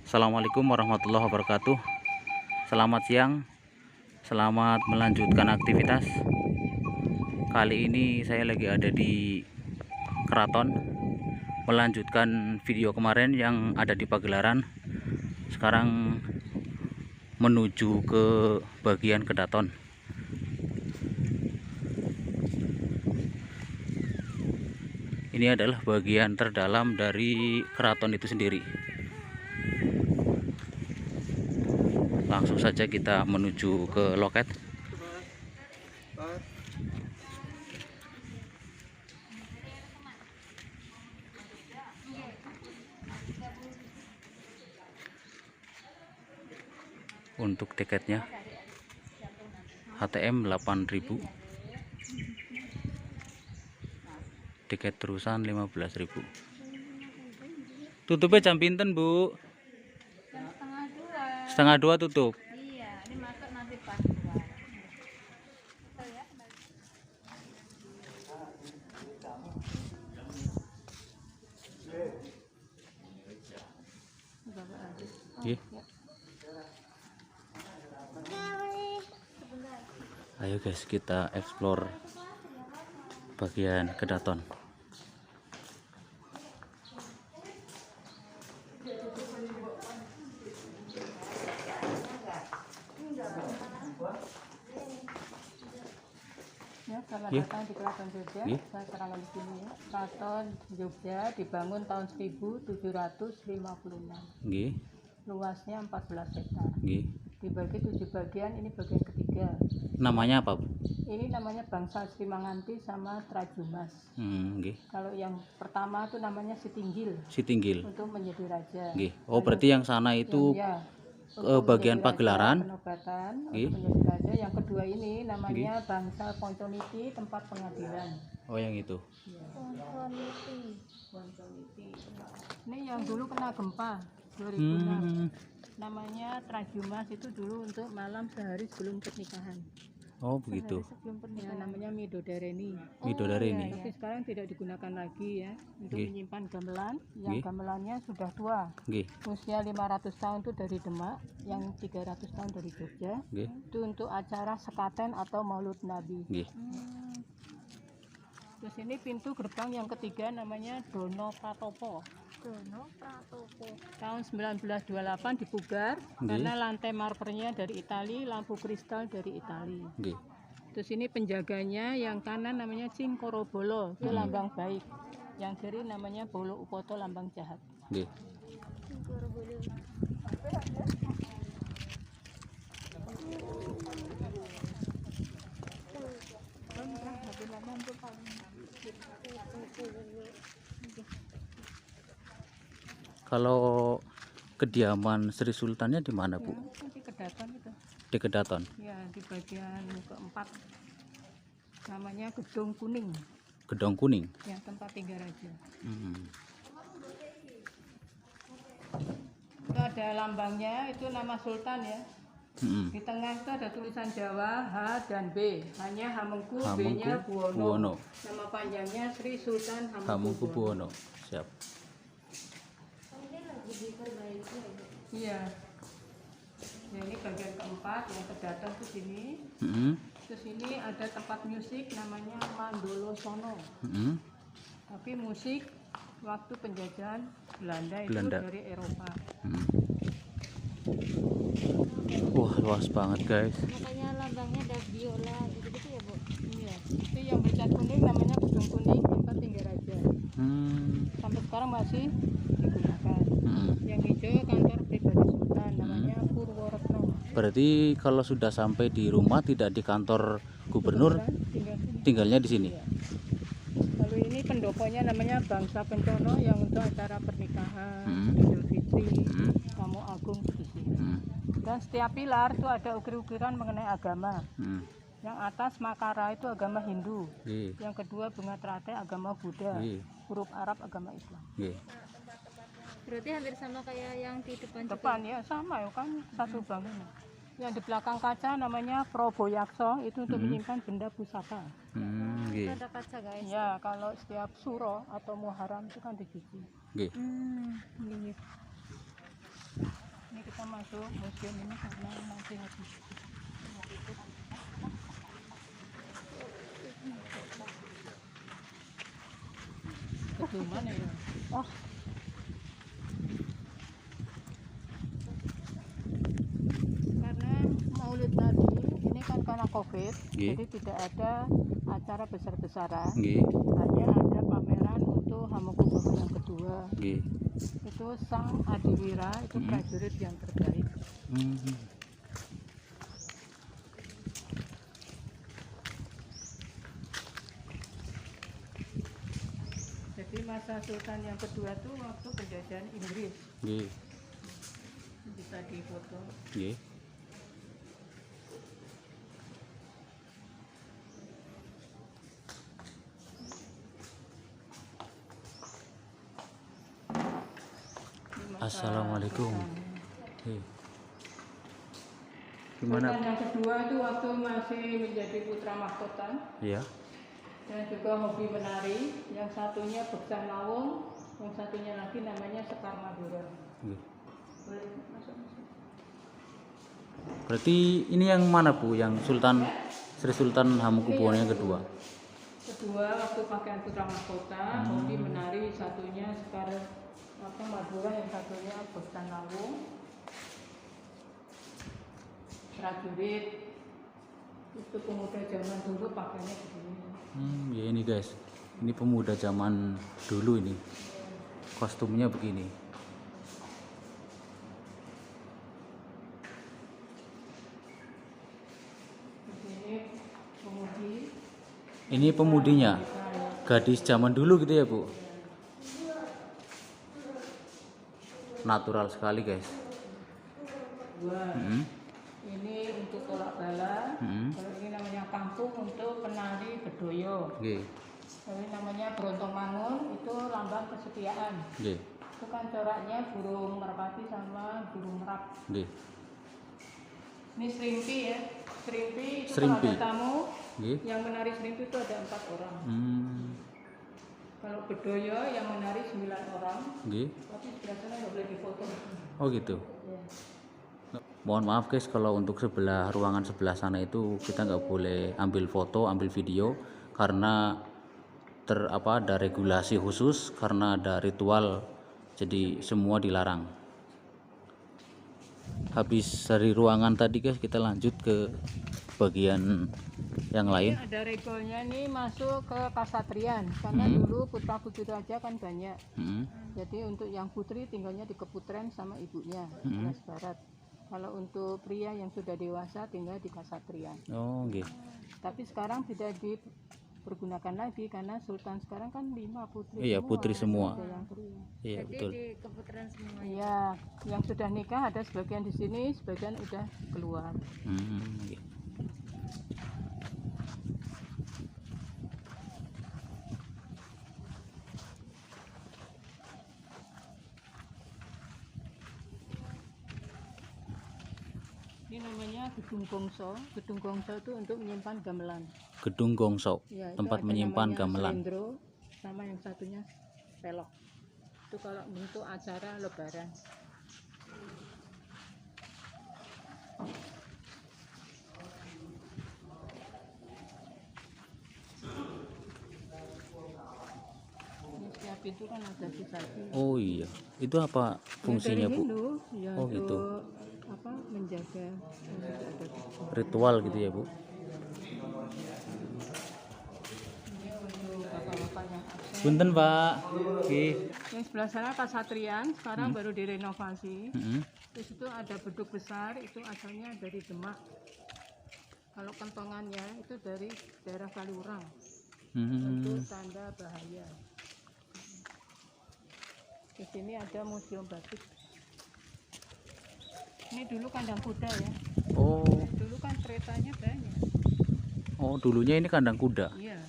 Assalamualaikum warahmatullahi wabarakatuh. Selamat siang, selamat melanjutkan aktivitas. Kali ini saya lagi ada di keraton, melanjutkan video kemarin yang ada di pagelaran. Sekarang menuju ke bagian kedaton. Ini adalah bagian terdalam dari keraton itu sendiri. Langsung saja kita menuju ke loket. Untuk tiketnya HTM 8.000, tiket terusan 15.000. Tutupnya jam pinten, Bu? Setengah dua tutup. Iya, ini masuk nanti pas. Ayo guys, kita explore bagian kedaton. Ya, selamat datang di Keraton Jogja. Saya terangkan di sini ya. Keraton Jogja dibangun tahun 1756. Nggih. Luasnya 14 hektar. Nggih. Dibagi 7 bagian, ini bagian ketiga. Namanya apa, Bu? Ini namanya Bangsa Sri Manganti sama Trajumas. Nggih. Kalau yang pertama itu namanya Sitinggil Sitinggil. untuk menjadi raja. Nggih. Oh, berarti yang sana itu bagian pagelaran. Penobatan Nggih. untuk menjadi raja. Yang kedua ini namanya Bangsa Ponconiti, tempat pengadilan. Oh, yang itu. Ponconiti. Ini yang dulu kena gempa 2006. Namanya Trajumas, itu dulu untuk malam sehari sebelum pernikahan. Oh, begitu. Sebelum pernikahan namanya Midodareni. Midodareni. Tapi sekarang tidak digunakan lagi ya untuk Nggih. menyimpan gamelan. Yang Nggih. gamelannya sudah tua. Nggih. Usia 500 tahun itu dari Demak, yang 300 tahun dari Jogja. Nggih. Itu untuk acara sekaten atau Maulud Nabi. Nggih. Terus ini pintu gerbang yang ketiga namanya Dono Pratopo. Dono Pratopo. Tahun 1928 dipugar karena lantai marmernya dari Itali, lampu kristal dari Itali. Nggih. Terus ini penjaganya yang kanan namanya Cingkorobolo, itu lambang baik. Yang kiri namanya Bolo Upoto, lambang jahat. Nggih. Kalau kediaman Sri Sultannya di mana, Bu? Di Kedaton itu. Di Kedaton. Ya, di bagian keempat. Namanya Gedung Kuning, Gedong Kuning. yang tempat tinggal raja. Itu ada lambangnya, itu nama Sultan ya. Di tengah itu ada tulisan Jawa H dan B. Hanya Hamengku, B-nya Buwono. Nama panjangnya Sri Sultan Hamengkubuwono. Siap. Iya. Nah, ini bagian keempat yang kedaton ke sini. Terus ini ada tempat musik namanya Mandolo Sono. Tapi musik waktu penjajahan Belanda itu dari Eropa. Wah, luas banget guys. Makanya lambangnya ada biola gitu-gitu ya, Bu. Iya. Itu yang bercat kuning namanya Gedung Kuning, tempat tinggal raja. Sampai sekarang masih digunakan. Yang hijau kantor pribadi Sultan, namanya Purworetno. Berarti kalau sudah sampai di rumah tidak di kantor gubernur, tinggalnya di sini. Iya. Lalu ini pendoponya namanya Bangsa Pencono yang untuk acara pernikahan, Idul Fitri, tamu agung di sini. Dan setiap pilar itu ada ukir-ukiran mengenai agama. Yang atas Makara itu agama Hindu. Yang kedua Bunga Teratai agama Buddha. Huruf Arab agama Islam. Berarti hampir sama kayak yang di depan juga. Depan ya sama ya kan, satu bangunan. Yang di belakang kaca namanya Proboyakso, itu untuk menyimpan benda pusaka. Itu ada kaca guys. Ya, kalau setiap suro atau muharam itu kan dicuci. Nggih. Iya. kita masuk museum ini karena nanti habis keduman ya. Oh, karena Maulid Nabi ini kan karena COVID, jadi tidak ada acara besar-besaran. Hanya ada pameran untuk Hamengkubuwono yang kedua. Itu Sang Adiwira, itu prajurit yang terbaik. Jadi masa Sultan yang kedua tuh waktu penjajahan Inggris. Bisa difoto. Assalamualaikum. Sultan Gimana? yang kedua itu waktu masih menjadi putra mahkota. Iya. Dan juga hobi menari. Yang satunya Beksan Lawung, yang satunya lagi namanya Sekar Madura. Boleh masuk. Berarti ini yang mana Bu? Yang Sultan Sri Sultan Hamengkubuwono yang kedua? Kedua waktu pakaian putra mahkota, hobi menari, satunya Sekar Madura, yang satunya Beksan Lawung. Prajurit itu pemuda zaman dulu pakainya begini. Ya ini guys, ini pemuda zaman dulu ini, kostumnya begini. Ini pemudinya, gadis zaman dulu gitu ya Bu. Natural sekali guys. Ini untuk tolak bala. Kalau ini namanya kampung untuk penari bedoyo. Ini namanya Brontong Mangun, itu lambang kesetiaan. Itu kan coraknya burung merpati sama burung merak. Ini serimpi ya. Serimpi itu kalau ada tamu yang menari serimpi itu ada 4 orang. Kalau bedoyo yang menari 9 orang. Tapi sebelah sana nggak boleh difoto. Oh gitu. Mohon maaf guys kalau untuk sebelah ruangan sebelah sana itu kita nggak boleh ambil foto, ambil video karena ada regulasi khusus, karena ada ritual, jadi semua dilarang. Habis dari ruangan tadi guys, kita lanjut ke bagian yang lain. Ini ada regolnya nih masuk ke kasatrian karena dulu putra putri raja kan banyak. Jadi untuk yang putri tinggalnya di Keputren sama ibunya, Alas Barat. Kalau untuk pria yang sudah dewasa tinggal di kasatrian. Oh gitu. Tapi sekarang tidak dipergunakan lagi karena sultan sekarang kan 5 putri. Iya, putri semua. Ada yang pria. Iya betul. Di Keputren semua. Iya, yang sudah nikah ada sebagian di sini, sebagian udah keluar. Gitu. Ini namanya Gedung Gongso. Gedung Gongso itu untuk menyimpan gamelan. Gedung Gongso, Ya, tempat menyimpan gamelan. Selendro, sama yang satunya pelok. Itu kalau untuk acara lebaran. Ini setiap pintu kan ada sisaki. Oh iya, itu apa fungsinya Bu? Ya, Oh gitu. Apa menjaga Ritual gitu ya Bu? ini untuk bapak-bapak yang absen. Punten Pak. Yang sebelah sana kasatrian, sekarang baru direnovasi. Di situ ada beduk besar, itu asalnya dari Demak. Kalau kentongannya itu dari daerah Kaliurang. Itu tanda bahaya. Di sini ada museum batik. Ini dulu kandang kuda ya. Oh. Dulu kan keretanya banyak. Oh, dulunya ini kandang kuda. Iya.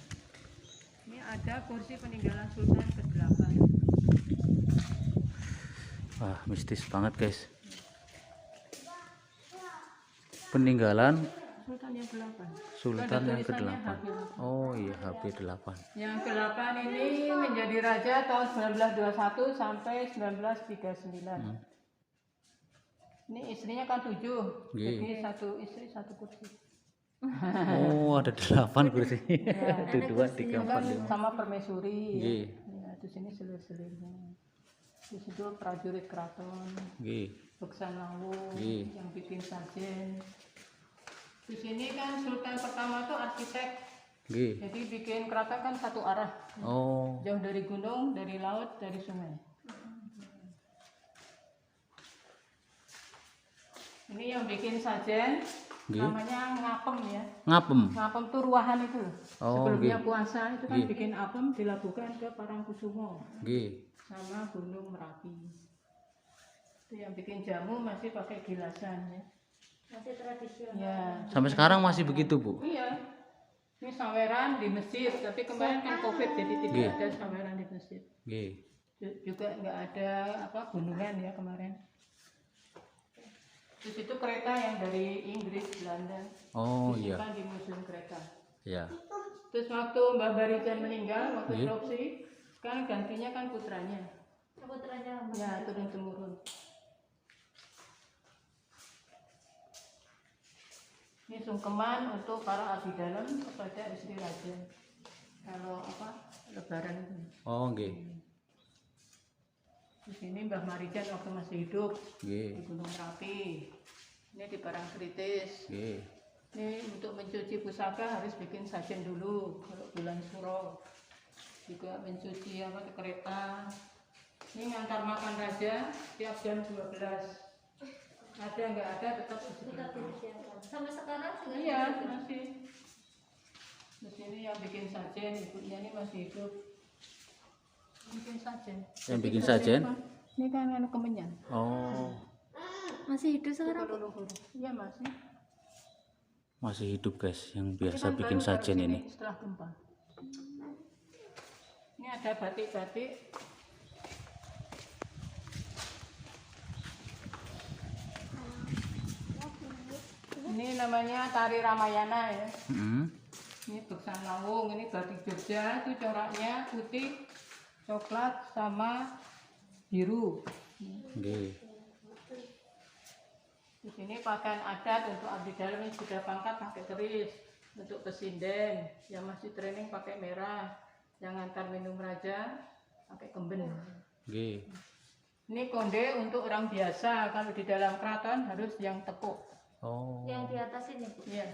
Ini ada kursi peninggalan Sultan ke-8. Wah, mistis banget guys. Peninggalan Sultan yang ke-8. Sultan yang ke-8. Tulisannya Oh iya, HP8. Yang ke-8 ini menjadi raja tahun 1921 sampai 1939. Ini istrinya kan 7, Nggih. jadi satu istri satu kursi. Oh, ada 8 kursi. Ada 2, 3, Itu 4, kan 5. sama permaisuri. Nggih. Ya, di sini selir-selirnya. Di situ prajurit keraton, Nggih. Beksan Lawu Nggih. yang bikin sajen. Di sini kan Sultan pertama tuh arsitek, Nggih. jadi bikin keraton kan satu arah, Oh, jauh dari gunung, dari laut, dari sungai. Ini yang bikin sajen, Nggih. namanya ngapem ya. ngapem. Ngapem tuh ruahan itu. Oh, Sebelumnya nggih. puasa itu kan Nggih. bikin apem dilabuhkan ke Parangkusumo Nggih. sama Gunung Merapi. Itu yang bikin jamu masih pakai gilasan ya. Masih tradisional. Ya. Sampai sekarang masih begitu, Bu? Iya. Ini saweran di masjid, tapi kemarin kan Covid jadi tidak Nggih. ada saweran di masjid. Nggih. Juga nggak ada apa gunungan ya kemarin. Terus itu kereta yang dari Inggris, Belanda. Oh, iya. Disimpan di museum kereta. Ya. Terus waktu Mbah Barijan meninggal, waktu Nggih. adopsi, sekarang gantinya kan putranya. Putranya Mas. Ya, turun temurun. Ini sungkeman untuk para abdi dalam kepada istri raja. Kalau apa lebaran itu. Oh, nggih. Di sini Mbah Marijan waktu masih hidup di Nggih. Gunung Merapi. Ini di Parangtritis. Nggih. Ini untuk mencuci pusaka harus bikin sajen dulu kalau bulan Suro. Juga mencuci apa di kereta. Ini ngantar makan raja tiap jam 12. Ada nggak ada tetap Tetap disediakan. disediakan. Sampai sekarang juga Iya gitu? masih. Di sini yang bikin sajen ibunya ini masih hidup. Bikin sajen. Yang bikin sajen? Ini kan anu kemenyan. Oh, Masih hidup sekarang. Kalau luhur. Iya masih. masih hidup, guys, yang Ini biasa kan bikin baru sajen sini ini. setelah gempa. Ini ada batik-batik. Ini namanya tari Ramayana ya. Heeh. Ini Beksan Lawung, ini batik Jogja, itu coraknya putih, coklat sama biru. Nggih. Di sini pakaian adat untuk abdi dalam yang sudah pangkat pakai keris, untuk pesinden yang masih training pakai merah, yang ngantar minum raja pakai kemben. Nggih. Ini konde untuk orang biasa, kalau di dalam keraton harus yang tepuk. Oh. Yang di atas ini, Bu. Iya.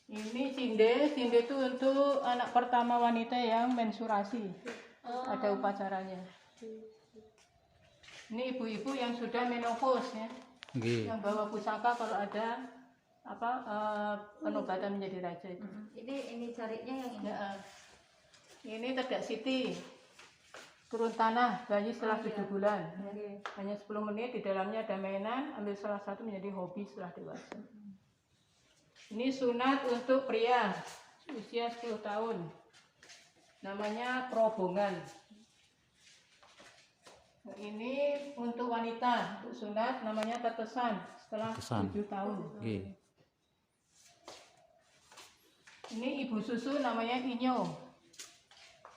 Ini cinde itu untuk anak pertama wanita yang menstruasi. Oh. Ada upacaranya. Ini ibu-ibu yang sudah menopause ya, Nggih. yang bawa pusaka kalau ada apa penobatan menjadi raja itu. Ini carinya yang ini. Ya, ini Tedak Siti, turun tanah bayi setelah 7 bulan. Ya. Oke. Hanya 10 menit, di dalamnya ada mainan, ambil salah satu menjadi hobi setelah dewasa. Ini sunat untuk pria usia 10 tahun. Namanya perobongan. Nah, ini untuk wanita, untuk sunat namanya tetesan setelah Tetesan. 7 tahun. Nggih. Ini ibu susu namanya inyo.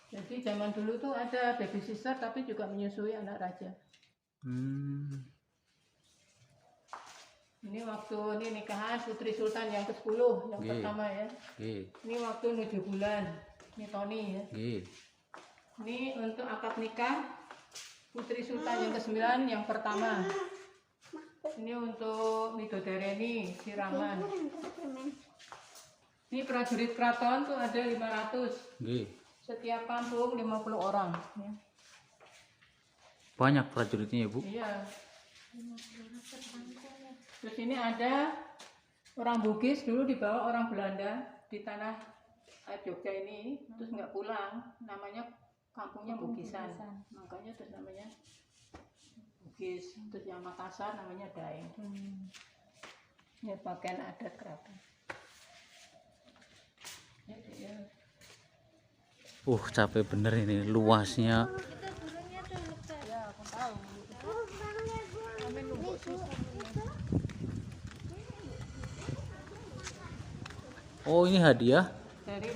Jadi zaman dulu tuh ada baby sister tapi juga menyusui anak raja. Hmm. Ini waktu ini nikahan putri sultan yang ke-10 yang Nggih. pertama ya. Nggih. Ini waktu 7 bulan. Ini Tony ya. Nggih. Ini untuk akad nikah putri sultan yang ke-9 yang pertama. Ini untuk Midodareni siraman. Ini prajurit keraton tuh ada 500. Nggih. Setiap kampung 50 orang ya. Banyak prajuritnya ya, Bu? Iya. Terus ini ada orang Bugis dulu dibawa orang Belanda di tanah Jogja ini, terus nggak pulang, namanya kampungnya Bugisan, makanya terus namanya Bugis. Terus yang Makassar namanya Daeng. Ini pakaian adat keraton. Ya. Capek bener ini luasnya. Kita turunnya tuh lupa. Ya, aku tahu. Kami nunggu susah. Oh, ini hadiah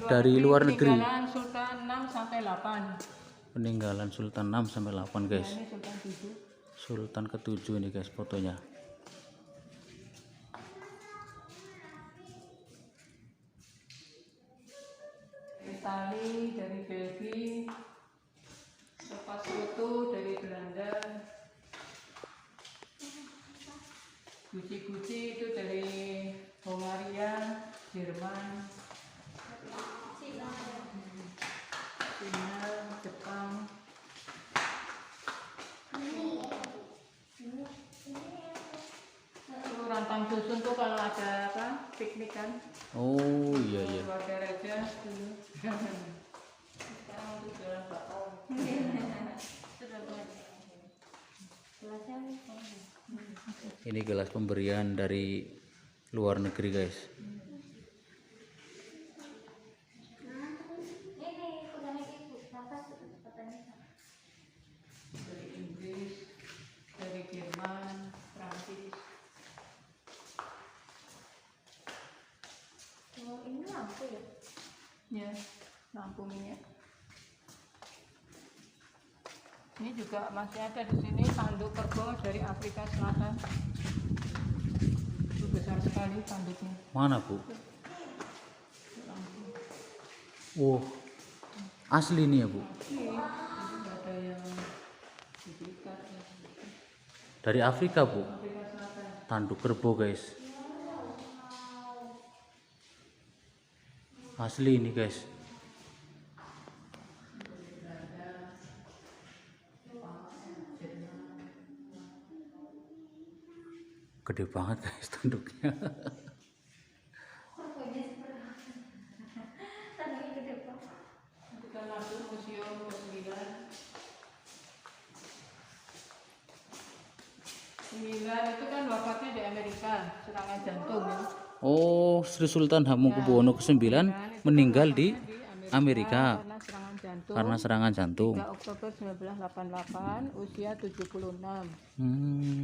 dari luar negeri. Peninggalan Sultan 6 sampai 8. Peninggalan Sultan 6 sampai 8, Nah, guys. ini Sultan 7. Sultan ke-7 ini guys fotonya. Itali dari Belgia, lepas foto dari Belanda, Gucci itu dari Hongaria, Jerman, Cina, Jepang. Itu rantang susun tuh kalau ada apa piknik kan. Oh iya iya. Keluarga raja dulu. Sekarang udah jualan bakau. Ini gelas pemberian dari luar negeri guys. Dari Inggris, dari Jerman, Prancis. Oh, ini lampu ya? Ya, lampu minyak. Ini juga masih ada di sini tanduk kerbau dari Afrika Selatan. Itu besar sekali tanduknya. Mana Bu? Oh asli nih ya Bu? Ini nggak ada yang diikat. Dari Afrika Bu? Afrika Selatan. Tanduk kerbau guys. Asli ini guys. Gede banget guys tanduknya. Kita masuk museum ke-9. 9 itu kan wafatnya di Amerika, serangan jantung ya. Oh Sri Sultan Hamengkubuwono ke-9 meninggal di Amerika karena serangan jantung. karena serangan jantung. 3 Oktober 1988, usia 76.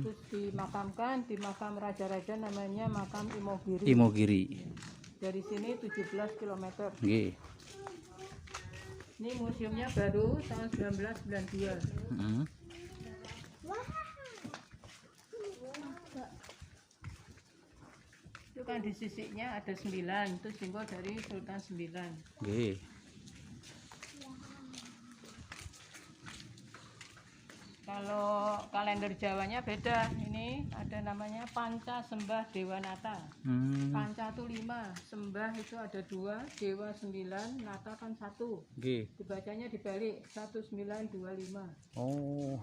Terus dimakamkan di makam raja-raja namanya makam Imogiri. Imogiri. Dari sini 17 km. Nggih. Ini museumnya baru tahun 1992. Heeh. Itu kan di sisiknya ada 9, itu simbol dari Sultan 9. Nggih. Kalau kalender Jawanya beda. Ini ada namanya Panca Sembah Dewa Nata. Panca itu 5, sembah itu ada 2, dewa 9, nata kan 1. Nggih. Dibacanya dibalik 1925. Oh.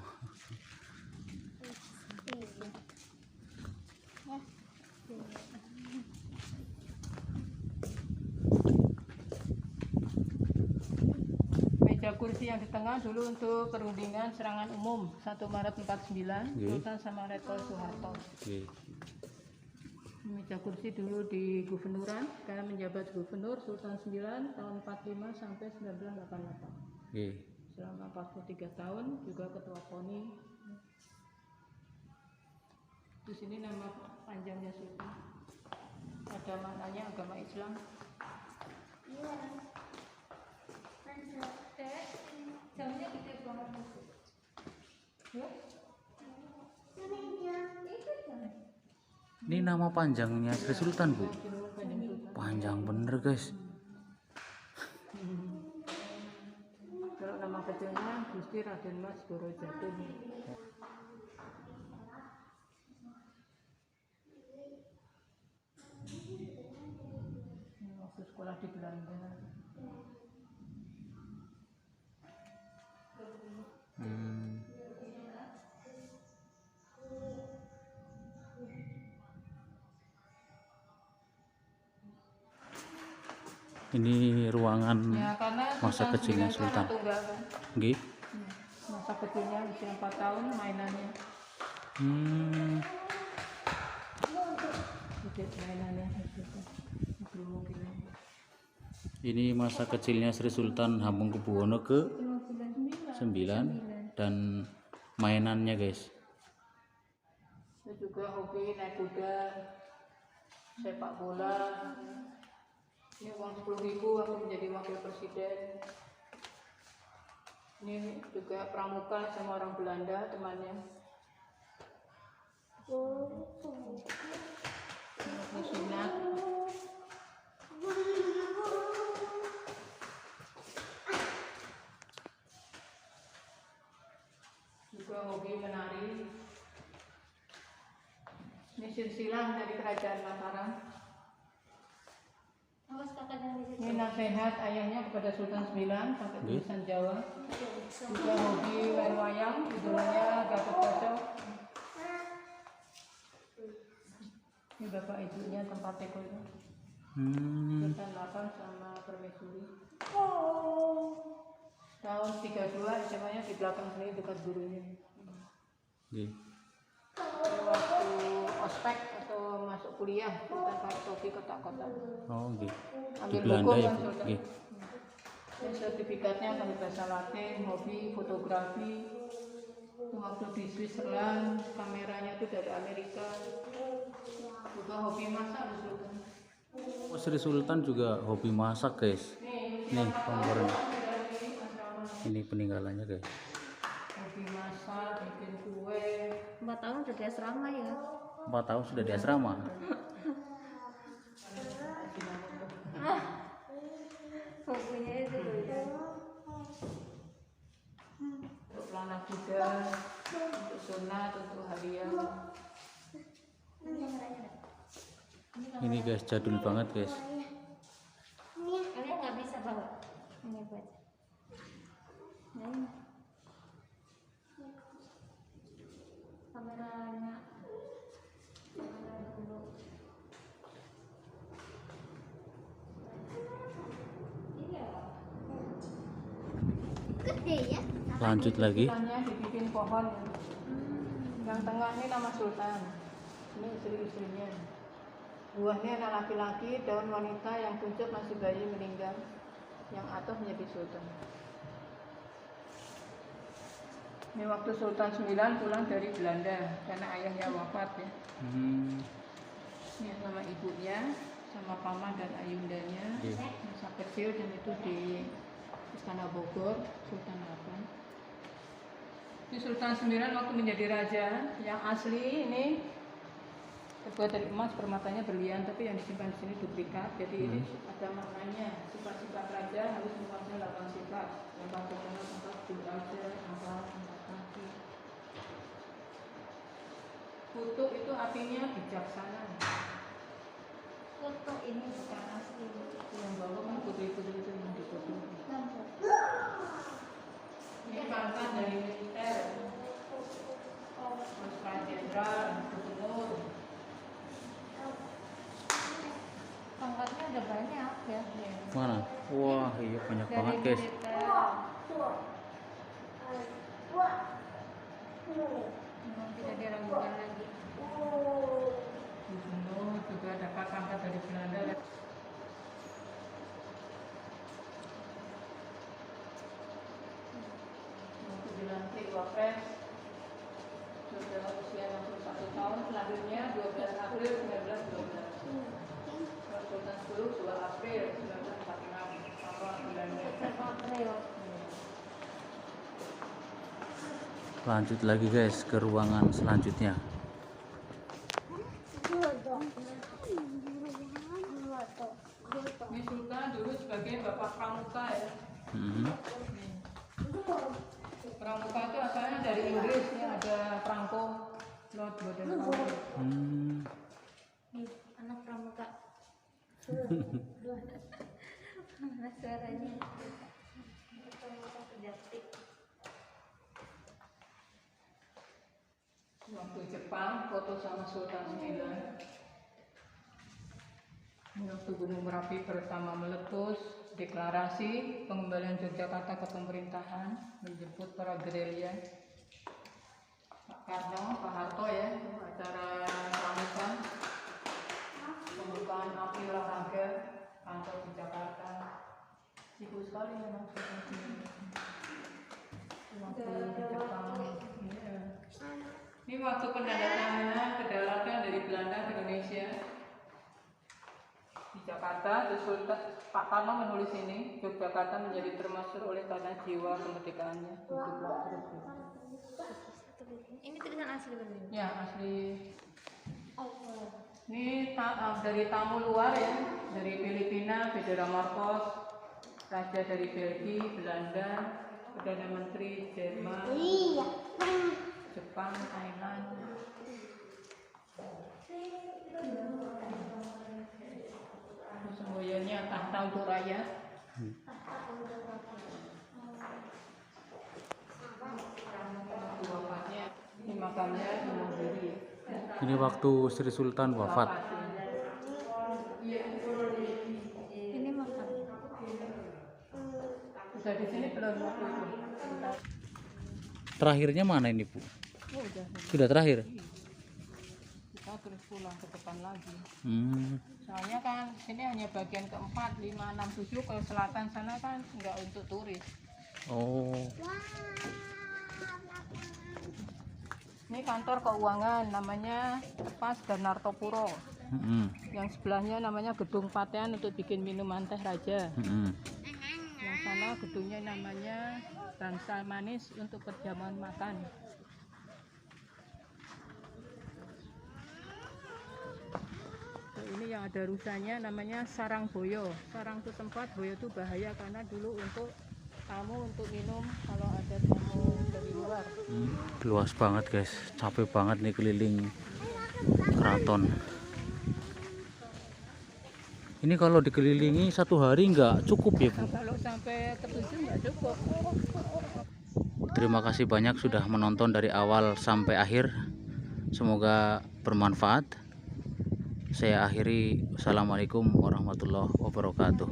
Meja kursi yang di tengah dulu untuk perundingan serangan umum 1 Maret 49, Sultan sama Letkol Soeharto. Nggih. Meja kursi dulu di guvernuran, karena menjabat gubernur Sultan 9 tahun 45 sampai 1988. Nggih. Selama 43 tahun juga ketua KONI. Di sini nama panjangnya Sultan. Ada maknanya agama Islam. Jamnya gede banget. Ya. Ini nama panjangnya Sri Sultan Bu. Panjang Sultan. Panjang bener guys. Kalau nama kecilnya Gusti Raden Mas Doro Jatun. Ini waktu sekolah di Belanda. Ini ruangan Ya, karena masa Sultan kecilnya 9 itu Sultan. anak tunggal kan. Nggih. Masa kecilnya usia 4 tahun mainannya. Sedikit mainannya. Belum mungkin. Ini masa kecilnya Sri Sultan Hamengkubuwono ke 9 dan mainannya guys. Itu juga hobi naik kuda, sepak bola. Ini uang 10.000 waktu menjadi wakil presiden. Ini juga pramuka sama orang Belanda temannya. Waktu sunat. Juga hobi menari. Ini silsilah dari kerajaan Mataram. Awas kakak jangan di situ. Ini nasihat ayahnya kepada Sultan IX pakai tulisan Jawa. Juga hobi wayang, idolanya Gatot Kaca. Ini bapak ibunya tempat teko itu. Sultan 8 sama Permaisuri. Tahun 32 SMA-nya di belakang sini dekat gurunya. Waktu ospek atau masuk kuliah Sultan Kartofi kotak-kotak. Oh, nggih. Di Ambil Belanda hukum ya, kan Bu? Sultan. Nggih. Dan sertifikatnya dari bahasa Latin, hobi fotografi. Waktu di Switzerland, kameranya itu dari Amerika. Juga hobi masak di Sultan. Oh, Sri Sultan juga hobi masak, guys. Nih, kompornya. Ini peninggalannya, guys. Hobi masak, bikin kue. 4 tahun udah di asrama ya. 4 tahun sudah di asrama. Bukunya itu loh ya. Untuk pelana kuda, untuk sunat, untuk harian. Ini guys, jadul banget, guys. Kalian nggak bisa bawa. Ini buat. Nah, ini. Kameranya. Kamera dulu. Iya. Gede ya. Lanjut lagi. Sultannya dibikin pohon. Yang tengah ini nama Sultan. Ini istri-istrinya. Buahnya anak laki-laki, daun wanita, yang puncak masih bayi meninggal. Yang atas menjadi Sultan. Ini waktu Sultan IX pulang dari Belanda karena ayahnya wafat ya. Ini sama ibunya, sama paman dan ayundanya, masa kecil, dan itu di Istana Bogor, Sultan 8. Ini Sultan IX waktu menjadi raja, yang asli ini terbuat dari emas, permatanya berlian, tapi yang disimpan di sini duplikat. Jadi ini ada maknanya, sifat-sifat raja harus menguasai 8 sifat. Yang pertama tempat raja, tempat kaki. Kutub itu artinya bijaksana. Foto ini bukan asli. Yang bawah kan putri-putri itu yang dikutub. Ini pangkat dari militer, Master Jenderal, Gubernur. Pangkatnya ada banyak ya. Mana? Wah, iya banyak Dari banget, guys. militer. Memang tidak diragukan lagi. Gubernur juga dapat pangkat dari Belanda. Waktu dilantik Wapres sudah usia 61 tahun, selanjutnya 12 April 1912. Kalau Sultan 10, 2 April 1946, sama bulannya. April. Lanjut lagi, guys, ke ruangan selanjutnya. Ini Sultan dulu sebagai bapak pramuka ya. Pramuka itu asalnya dari Inggris, ya, ada Franco, Lord Baden-Powell. Nih, anak pramuka. Mana suaranya? Pramuka sejati. Waktu Jepang foto sama Sultan IX. Waktu Gunung Merapi pertama meletus, deklarasi pengembalian Yogyakarta ke pemerintahan, menjemput para gerilya. Pak Karno, Pak Harto ya, acara pramuka, pembukaan api olahraga kantor di Jakarta. Sibuk sekali ya maksudnya. Waktu di Jepang. Iya. Ini waktu penandatanganan kedaulatan dari Belanda ke Indonesia di Jakarta. Sultan Pak Karno menulis ini, Yogyakarta menjadi termasuk oleh karena jiwa kemerdekaannya. Ini tulisan asli berarti. Ya asli. Ini dari tamu luar ya, dari Filipina, Federa Marcos, Raja dari Belgia, Belanda, Perdana Menteri Jerman, Jepang, Thailand. Semboyannya tahta untuk rakyat. Wafatnya ini makamnya di Mandiri. Ini waktu Sri Sultan wafat. Ini makam. Sudah di sini belum waktu itu. Terakhirnya mana ini, Bu? Oh, udah. Sudah terakhir? Kita terus pulang ke depan lagi. Hmm. Soalnya kan sini hanya bagian keempat, 5, 6, 7 ke selatan sana kan nggak untuk turis. Oh. Ini kantor keuangan namanya Pas Darnartopuro. Yang sebelahnya namanya Gedung Patean untuk bikin minuman teh raja. Yang sana gedungnya namanya Bangsa Manis untuk perjamuan makan. Ini yang ada rusanya namanya Sarang Boyo. Sarang itu tempat, boyo itu bahaya karena dulu untuk tamu untuk minum kalau ada tamu dari luar. Luas banget guys, capek banget nih keliling keraton. Ini kalau dikelilingi satu hari nggak cukup ya, Bu? Kalau sampai ke 7 nggak cukup. Terima kasih banyak sudah menonton dari awal sampai akhir. Semoga bermanfaat. Saya akhiri. Wassalamualaikum warahmatullahi wabarakatuh.